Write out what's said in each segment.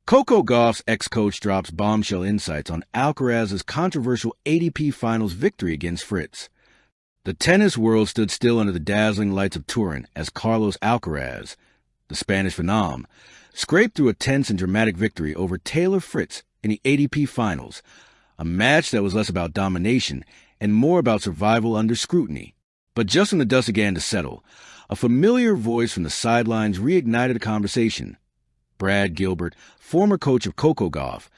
Coco Gauff's ex-coach drops bombshell insights on Alcaraz's controversial ATP Finals victory against Fritz. The tennis world stood still under the dazzling lights of Turin as Carlos Alcaraz, the Spanish phenom, scraped through a tense and dramatic victory over Taylor Fritz in the ATP Finals, a match that was less about domination and more about survival under scrutiny. But just when the dust began to settle, a familiar voice from the sidelines reignited a conversation. Brad Gilbert, former coach of Coco Gauff,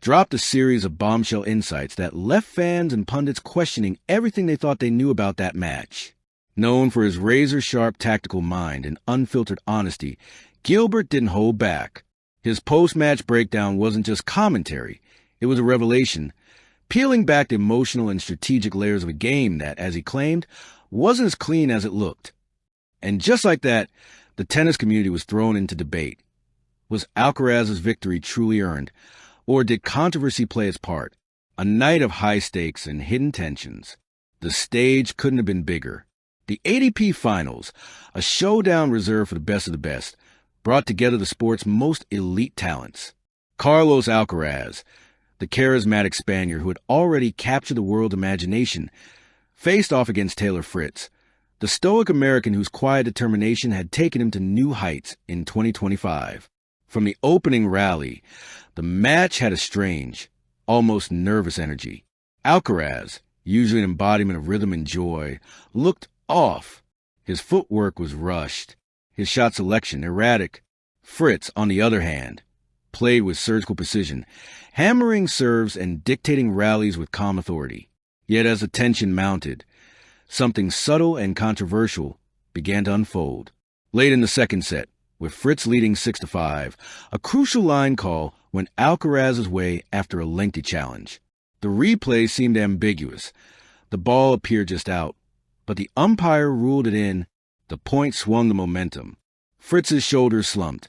dropped a series of bombshell insights that left fans and pundits questioning everything they thought they knew about that match. Known for his razor-sharp tactical mind and unfiltered honesty, Gilbert didn't hold back. His post-match breakdown wasn't just commentary, it was a revelation, peeling back the emotional and strategic layers of a game that, as he claimed, wasn't as clean as it looked. And just like that, the tennis community was thrown into debate. Was Alcaraz's victory truly earned, or did controversy play its part? A night of high stakes and hidden tensions. The stage couldn't have been bigger. The ATP Finals, a showdown reserved for the best of the best, brought together the sport's most elite talents. Carlos Alcaraz, the charismatic Spaniard who had already captured the world's imagination, faced off against Taylor Fritz, the stoic American whose quiet determination had taken him to new heights in 2025. From the opening rally, the match had a strange, almost nervous energy. Alcaraz, usually an embodiment of rhythm and joy, looked off. His footwork was rushed, his shot selection erratic. Fritz, on the other hand, played with surgical precision, hammering serves and dictating rallies with calm authority. Yet as the tension mounted, something subtle and controversial began to unfold. Late in the second set, with Fritz leading 6-5, a crucial line call went Alcaraz's way after a lengthy challenge. The replay seemed ambiguous. The ball appeared just out, but the umpire ruled it in. The point swung the momentum. Fritz's shoulders slumped.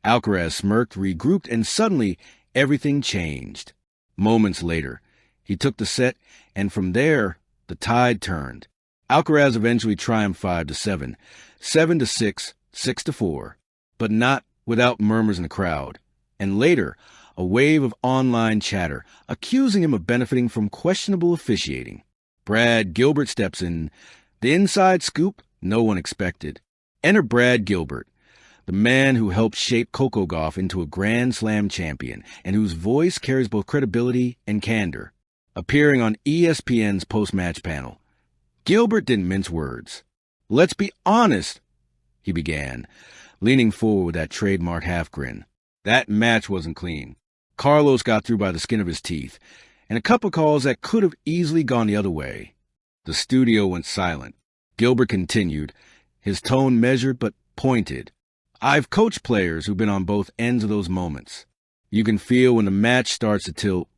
Alcaraz smirked, regrouped, and suddenly everything changed. Moments later, he took the set, and from there, the tide turned. Alcaraz eventually triumphed 5-7, 7-6, 6-4, but not without murmurs in the crowd, and later, a wave of online chatter accusing him of benefiting from questionable officiating. Brad Gilbert steps in. The inside scoop no one expected. Enter Brad Gilbert, the man who helped shape Coco Gauff into a Grand Slam champion and whose voice carries both credibility and candor. Appearing on ESPN's post-match panel, Gilbert didn't mince words. "Let's be honest," he began, leaning forward with that trademark half-grin. "That match wasn't clean. Carlos got through by the skin of his teeth, and a couple calls that could have easily gone the other way." The studio went silent. Gilbert continued, his tone measured but pointed. "I've coached players who've been on both ends of those moments. You can feel when the match starts to tilt,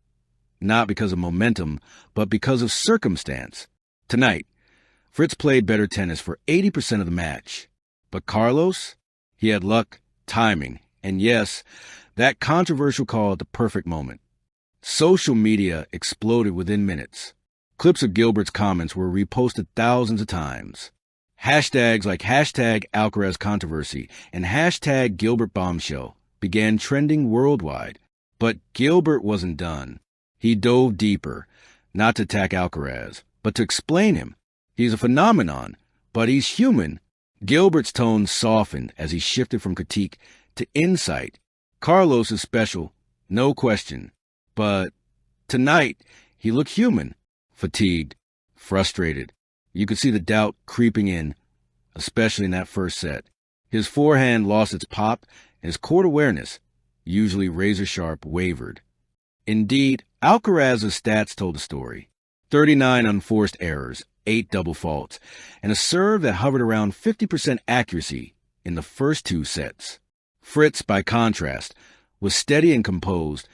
not because of momentum, but because of circumstance. Tonight, Fritz played better tennis for 80% of the match. But Carlos? He had luck, timing, and yes, that controversial call at the perfect moment." Social media exploded within minutes. Clips of Gilbert's comments were reposted thousands of times. Hashtags like #AlcarazControversy and #GilbertBombshell began trending worldwide. But Gilbert wasn't done. He dove deeper, not to attack Alcaraz, but to explain him. He's a phenomenon, but he's human. Gilbert's tone softened as he shifted from critique to insight. Carlos is special, no question. But tonight, he looked human, fatigued, frustrated. You could see the doubt creeping in, especially in that first set. His forehand lost its pop, and his court awareness, usually razor-sharp, wavered. Indeed, Alcaraz's stats told the story. 39 unforced errors, 8 double faults, and a serve that hovered around 50% accuracy in the first two sets. Fritz, by contrast, was steady and composed,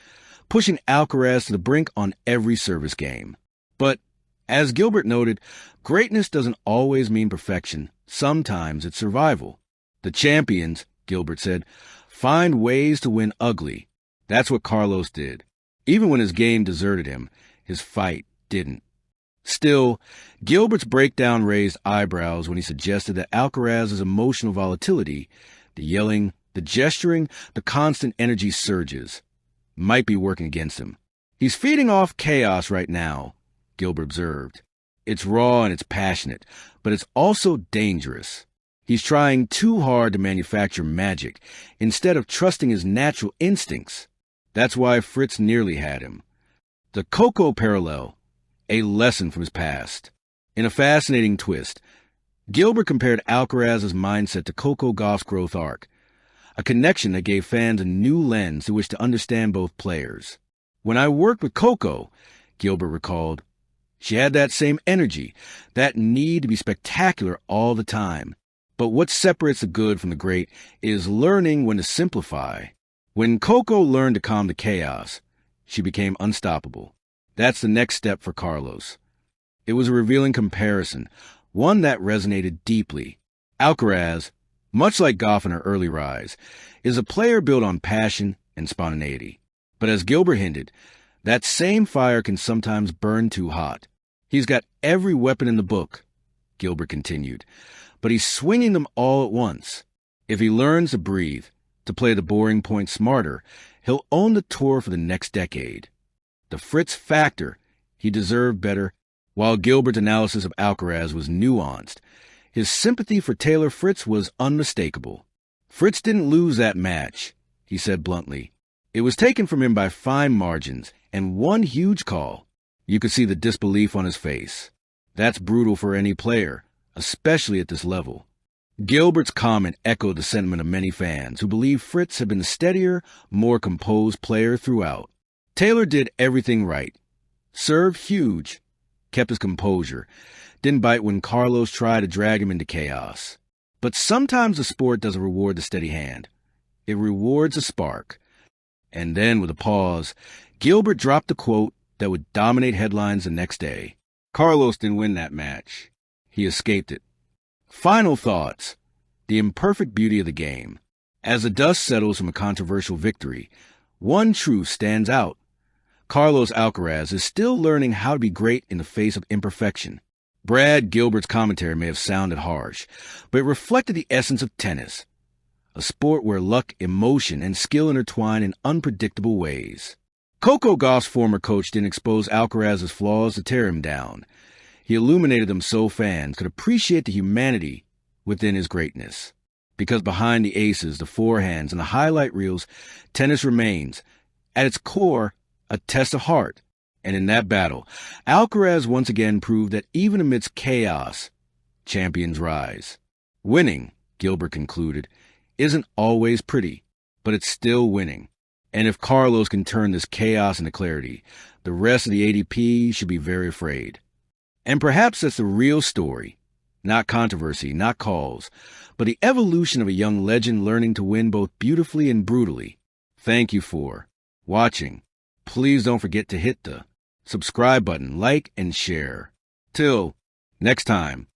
pushing Alcaraz to the brink on every service game. But, as Gilbert noted, greatness doesn't always mean perfection. Sometimes it's survival. The champions, Gilbert said, find ways to win ugly. That's what Carlos did. Even when his game deserted him, his fight didn't. Still, Gilbert's breakdown raised eyebrows when he suggested that Alcaraz's emotional volatility, the yelling, The gesturing, the constant energy surges, might be working against him. He's feeding off chaos right now, Gilbert observed. It's raw and it's passionate, but it's also dangerous. He's trying too hard to manufacture magic instead of trusting his natural instincts. That's why Fritz nearly had him. The Coco parallel, a lesson from his past. In a fascinating twist, Gilbert compared Alcaraz's mindset to Coco Gauff's growth arc, a connection that gave fans a new lens through which to understand both players. When I worked with Coco, Gilbert recalled, she had that same energy, that need to be spectacular all the time. But what separates the good from the great is learning when to simplify. When Coco learned to calm the chaos, she became unstoppable. That's the next step for Carlos. It was a revealing comparison, one that resonated deeply. Alcaraz, much like Gauff in her early rise, is a player built on passion and spontaneity. But as Gilbert hinted, that same fire can sometimes burn too hot. He's got every weapon in the book, Gilbert continued, but he's swinging them all at once. If he learns to breathe, to play the boring point smarter, he'll own the tour for the next decade. The Fritz factor, he deserved better. While Gilbert's analysis of Alcaraz was nuanced, his sympathy for Taylor Fritz was unmistakable. Fritz didn't lose that match, he said bluntly. It was taken from him by fine margins and one huge call. You could see the disbelief on his face. That's brutal for any player, especially at this level. Gilbert's comment echoed the sentiment of many fans who believe Fritz had been the steadier, more composed player throughout. Taylor did everything right. Served huge, kept his composure, didn't bite when Carlos tried to drag him into chaos. But sometimes the sport doesn't reward the steady hand. It rewards a spark. And then, with a pause, Gilbert dropped the quote that would dominate headlines the next day. Carlos didn't win that match. He escaped it. Final thoughts. The imperfect beauty of the game. As the dust settles from a controversial victory, one truth stands out. Carlos Alcaraz is still learning how to be great in the face of imperfection. Brad Gilbert's commentary may have sounded harsh, but it reflected the essence of tennis, a sport where luck, emotion, and skill intertwine in unpredictable ways. Coco Gauff's former coach didn't expose Alcaraz's flaws to tear him down. He illuminated them so fans could appreciate the humanity within his greatness. Because behind the aces, the forehands, and the highlight reels, tennis remains, at its core, a test of heart. And in that battle, Alcaraz once again proved that even amidst chaos, champions rise. Winning, Gilbert concluded, isn't always pretty, but it's still winning. And if Carlos can turn this chaos into clarity, the rest of the ATP should be very afraid. And perhaps that's the real story. Not controversy, not calls, but the evolution of a young legend learning to win both beautifully and brutally. Thank you for watching. Please don't forget to hit the subscribe button, like, and share. Till next time.